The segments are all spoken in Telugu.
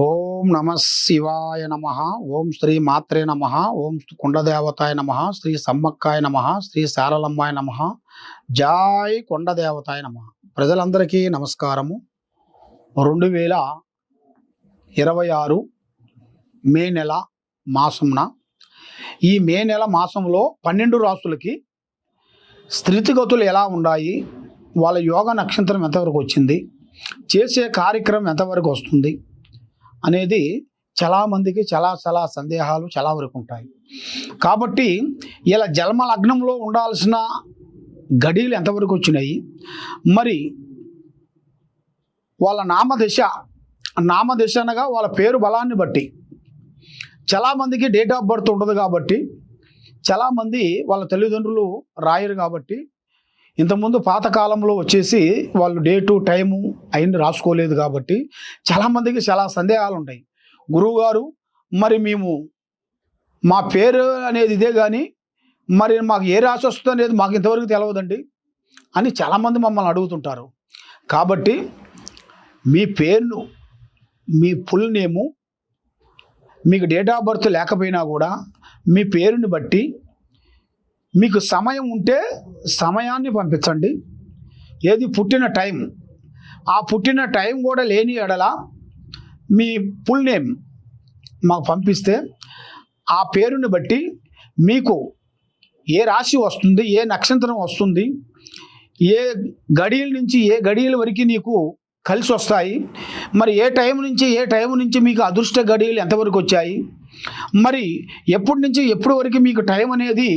ఓం నమ శివాయ నమ. ఓం శ్రీ మాత్రే నమ. ఓం కొండదేవతాయ నమ. శ్రీ సమ్మక్కాయ నమ. శ్రీ శారలమ్మాయ నమ. జాయ్ కొండదేవతాయ నమ. ప్రజలందరికీ నమస్కారము. 2026 మే నెల మాసంన ఈ మే నెల మాసంలో 12 రాసులకి స్థితిగతులు ఎలా ఉన్నాయి, వాళ్ళ యోగ నక్షత్రం ఎంతవరకు వచ్చింది, చేసే కార్యక్రమం ఎంతవరకు వస్తుంది అనేది చాలామందికి చాలా సందేహాలు చాలా వరకు ఉంటాయి. కాబట్టి ఇలా జన్మ లగ్నంలో ఉండాల్సిన గడియలు ఎంతవరకు వచ్చినాయి, మరి వాళ్ళ నామదశ అనగా వాళ్ళ పేరు బలాన్ని బట్టి చాలామందికి డేట్ ఆఫ్ బర్త్ ఉండదు. కాబట్టి చాలామంది వాళ్ళ తల్లిదండ్రులు రాయరు. కాబట్టి ఇంతకుముందు పాతకాలంలో వచ్చేసి వాళ్ళు డేటు టైము అయింది రాసుకోలేదు. కాబట్టి చాలామందికి చాలా సందేహాలు ఉంటాయి. గురువుగారు, మరి మేము మా పేరు అనేది ఇదే కానీ మరి మాకు ఏ రాశి వస్తుంది అనేది మాకు ఇంతవరకు తెలియదండి అని చాలామంది మమ్మల్ని అడుగుతుంటారు. కాబట్టి మీ పేరును, మీ ఫుల్ నేము, మీకు డేట్ ఆఫ్ బర్త్ లేకపోయినా కూడా మీ పేరుని బట్టి మీకు సమయం ఉంటే సమయాన్ని పంపించండి. ఏది పుట్టిన టైం, ఆ పుట్టిన టైం కూడా లేని ఎడల మీ ఫుల్ నేమ్ మాకు పంపిస్తే ఆ పేరుని బట్టి మీకు ఏ రాశి వస్తుంది, ఏ నక్షత్రం వస్తుంది, ఏ గడియల నుంచి ఏ గడియల వరకు నీకు కలిసి వస్తాయి, మరి ఏ టైం నుంచి మీకు అదృష్ట గడియలు ఎంతవరకు వచ్చాయి, మరి ఎప్పటి నుంచి ఎప్పటి వరకు మీకు టైం అనేది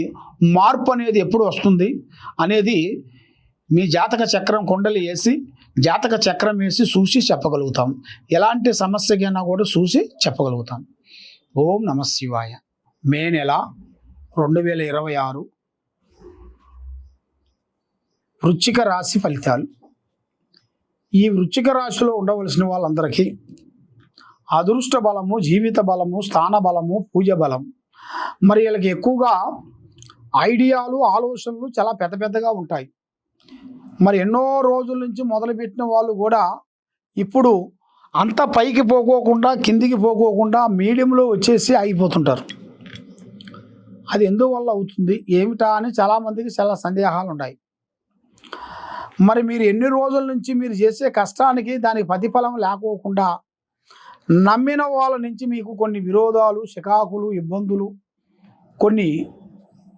మార్పు అనేది ఎప్పుడు వస్తుంది అనేది మీ జాతక చక్రం కుండలి వేసి జాతక చక్రం వేసి చూసి చెప్పగలుగుతాం. ఎలాంటి సమస్యకైనా కూడా చూసి చెప్పగలుగుతాం. ఓం నమ శివాయ. మే నెల 2026 వృశ్చిక రాశి ఫలితాలు. ఈ వృశ్చిక రాశిలో ఉండవలసిన వాళ్ళందరికీ అదృష్ట బలము, జీవిత బలము, స్థాన బలము, పూజ బలం, మరి వీళ్ళకి ఎక్కువగా ఐడియాలు, ఆలోచనలు చాలా పెద్దగా ఉంటాయి. మరి ఎన్నో రోజుల నుంచి మొదలుపెట్టిన వాళ్ళు కూడా ఇప్పుడు అంత పైకి పోకోకుండా కిందికి పోకోకుండా మీడియంలో వచ్చేసి ఆగిపోతుంటారు. అది ఎందువల్ల అవుతుంది ఏమిటా అని చాలామందికి చాలా సందేహాలు ఉన్నాయి. మరి మీరు ఎన్ని రోజుల నుంచి మీరు చేసే కష్టానికి దానికి ప్రతిఫలం లేకోకుండా నమ్మిన వాళ్ళ నుంచి మీకు కొన్ని విరోధాలు, చికాకులు, ఇబ్బందులు, కొన్ని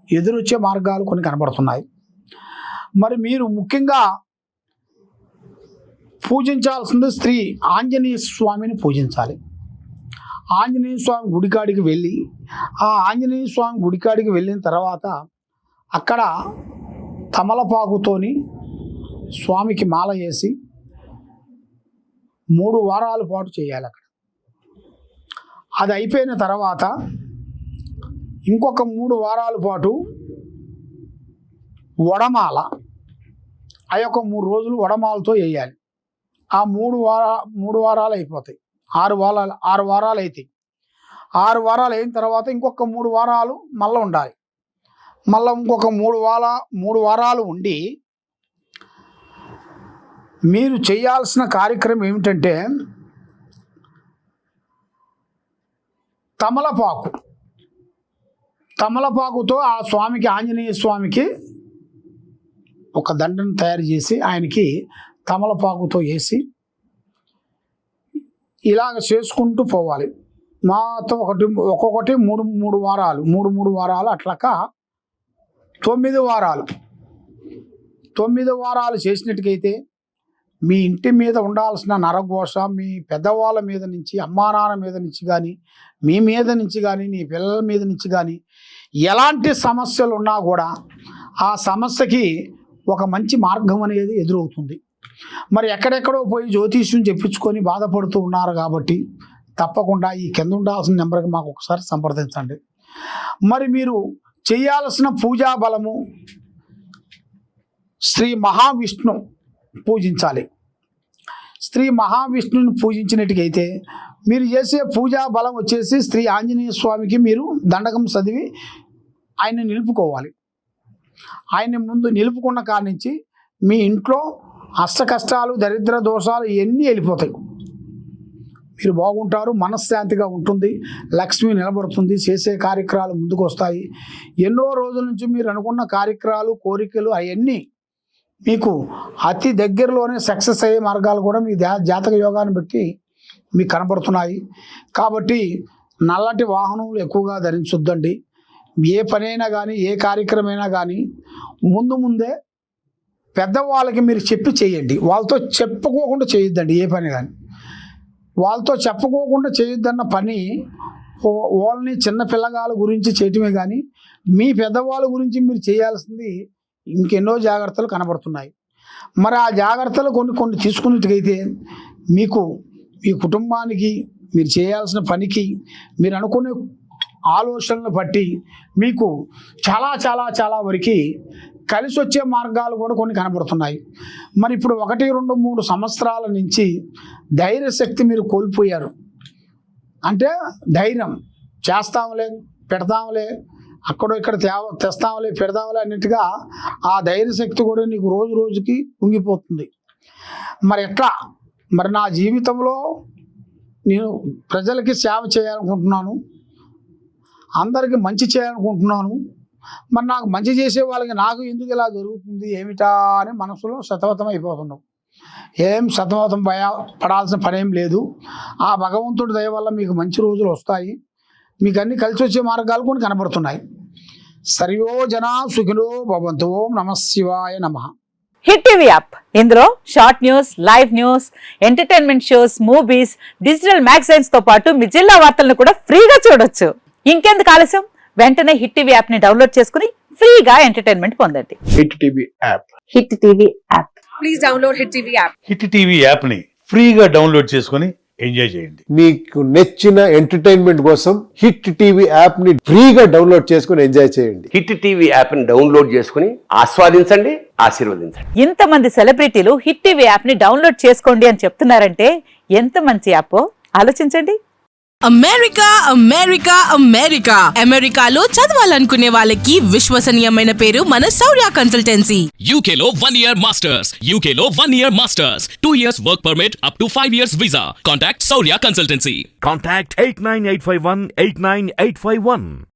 ఎదురొచ్చే మార్గాలు కొన్ని కనబడుతున్నాయి. మరి మీరు ముఖ్యంగా పూజించాల్సింది శ్రీ ఆంజనేయ స్వామిని పూజించాలి. ఆంజనేయ స్వామి గుడికాడికి వెళ్ళి ఆ ఆంజనేయ స్వామి గుడికాడికి వెళ్ళిన తర్వాత అక్కడ తమలపాకుతోని స్వామికి మాల వేసి 3 వారాల పాటు చేయాలి. అక్కడ అది అయిపోయిన తర్వాత ఇంకొక 3 వారాల పాటు వడమాల, ఆ యొక్క 3 రోజులు వడమాలతో వేయాలి. ఆ 3 వారాలు అయిపోతాయి. 6 వారాలు అవుతాయి. 6 వారాలు అయిన తర్వాత ఇంకొక 3 వారాలు మళ్ళీ ఉండాలి. మళ్ళీ ఇంకొక 3 వారాలు ఉండి మీరు చేయాల్సిన కార్యక్రమం ఏమిటంటే తమలపాకుతో ఆ స్వామికి, ఆంజనేయ స్వామికి ఒక దండను తయారు చేసి ఆయనకి తమలపాకుతో వేసి ఇలాగ చేసుకుంటూ పోవాలి. మాతో ఒక్కొక్కటి 3 వారాలు అట్లాక 9 వారాలు. 9 వారాలు చేసినట్టుకైతే మీ ఇంటి మీద ఉండాల్సిన నరఘోష, మీ పెద్దవాళ్ళ మీద నుంచి, అమ్మా నాన్న మీద నుంచి కానీ, మీ మీద నుంచి కానీ, నీ పిల్లల మీద నుంచి కానీ ఎలాంటి సమస్యలు ఉన్నా కూడా ఆ సమస్యకి ఒక మంచి మార్గం అనేది ఎదురవుతుంది. మరి ఎక్కడెక్కడో పోయి జ్యోతిష్యం చెప్పించుకొని బాధపడుతూ ఉన్నారు. కాబట్టి తప్పకుండా ఈ కింద ఉండాల్సిన నెంబర్కి మాకు ఒకసారి సంప్రదించండి. మరి మీరు చేయాల్సిన పూజా బలము శ్రీ మహావిష్ణు పూజించాలి. శ్రీ మహావిష్ణుని పూజించినట్టుకైతే మీరు చేసే పూజా బలం వచ్చేసి శ్రీ ఆంజనేయ స్వామికి మీరు దండకం చదివి ఆయన్ని నిలుపుకోవాలి. ఆయన్ని ముందు నిలుపుకున్న కాడి నుంచి మీ ఇంట్లో అష్ట కష్టాలు, దరిద్ర దోషాలు ఇవన్నీ వెళ్ళిపోతాయి. మీరు బాగుంటారు, మనశ్శాంతిగా ఉంటుంది, లక్ష్మి నిలబడుతుంది, చేసే కార్యక్రమాలు ముందుకు వస్తాయి. ఎన్నో రోజుల నుంచి మీరు అనుకున్న కార్యక్రమాలు, కోరికలు అవన్నీ మీకు అతి దగ్గరలోనే సక్సెస్ అయ్యే మార్గాలు కూడా మీ జాతక యోగాన్ని బట్టి మీకు కనబడుతున్నాయి. కాబట్టి నల్లటి వాహనములు ఎక్కువగా ధరించొద్దండి. ఏ పనైనా కానీ, ఏ కార్యక్రమైనా కానీ ముందే పెద్దవాళ్ళకి మీరు చెప్పి చేయండి. వాళ్ళతో చెప్పుకోకుండా చేయొద్దండి ఏ పని కానీ. వాళ్ళతో చెప్పుకోకుండా చేయొద్దన్న పని వాళ్ళని చిన్న పిల్లగాళ్ళ గురించి చేయటమే కానీ మీ పెద్దవాళ్ళ గురించి మీరు చేయాల్సింది ఇంకెన్నో జాగ్రత్తలు కనబడుతున్నాయి. మరి ఆ జాగ్రత్తలు కొన్ని తీసుకున్నట్టుగైతే మీకు మీ కుటుంబానికి మీరు చేయాల్సిన పనికి మీరు అనుకునే ఆలోచనలు బట్టి మీకు చాలా చాలా చాలా వరకు కలిసి వచ్చే మార్గాలు కూడా కొన్ని కనబడుతున్నాయి. మరి ఇప్పుడు 1, 2, 3 సంవత్సరాల నుంచి ధైర్యశక్తి మీరు కోల్పోయారు. అంటే ధైర్యం చేస్తాంలే, పెడతాంలే, అక్కడో ఇక్కడ తెస్తాంలే, పెడతాంలే అన్నట్టుగా ఆ ధైర్యశక్తి కూడా నీకు రోజు రోజుకి కుంగిపోతుంది. మరి ఎట్లా? మరి నా జీవితంలో నేను ప్రజలకి సేవ చేయాలనుకుంటున్నాను, అందరికీ మంచి చేయాలనుకుంటున్నాను, మరి నాకు మంచి చేసే వాళ్ళకి నాకు ఎందుకు ఇలా జరుగుతుంది ఏమిటా అని మనసులో సతమతం అయిపోతున్నాం. ఏం సతమతం పడాల్సిన పనేం లేదు. ఆ భగవంతుడి దయ వల్ల మీకు మంచి రోజులు వస్తాయి. మీకు అన్ని కలిసి వచ్చే మార్గాలు కొన్ని కనబడుతున్నాయి. సర్వో జనా సుఖినో భవంతు. ఓం నమః శివాయ నమః. హిట్ టీవీ యాప్, ఇందులో short news, live news, entertainment shows, movies, digital magazines తో పాటు మీ జిల్లా వార్తలను కూడా ఫ్రీగా చూడొచ్చు. ఇంకెందుకు ఆలస్యం, వెంటనే హిట్ టీవీ యాప్ ని డౌన్లోడ్ చేసుకుని ఫ్రీగా ఎంటర్టైన్మెంట్ పొందండి. Hit TV app. Hit TV app. Please download hit TV app. Hit TV app ని ఫ్రీగా డౌన్లోడ్ చేసుకుని ఎంజాయ్ చేయండి. మీకు నచ్చిన ఎంటర్టైన్మెంట్ కోసం హిట్ టీవీ యాప్ ని ఫ్రీగా డౌన్లోడ్ చేసుకుని ఎంజాయ్ చేయండి. హిట్ టీవీ యాప్ ని డౌన్లోడ్ చేసుకుని ఆస్వాదించండి, ఆశీర్వదించండి. ఇంతమంది సెలబ్రిటీలు హిట్ టీవీ యాప్ ని డౌన్లోడ్ చేసుకోండి అని చెప్తున్నారంటే ఎంత మంచి యాప్ ఆలోచించండి. అమెరికా అమెరికాలో చదవాలనుకునే వాళ్ళకి విశ్వసనీయమైన పేరు మన శౌర్య కన్సల్టెన్సీ. UK లో 1 year masters. 2 years work permit up to 5 years visa. Contact Saurya Consultancy. Contact 89851 89851.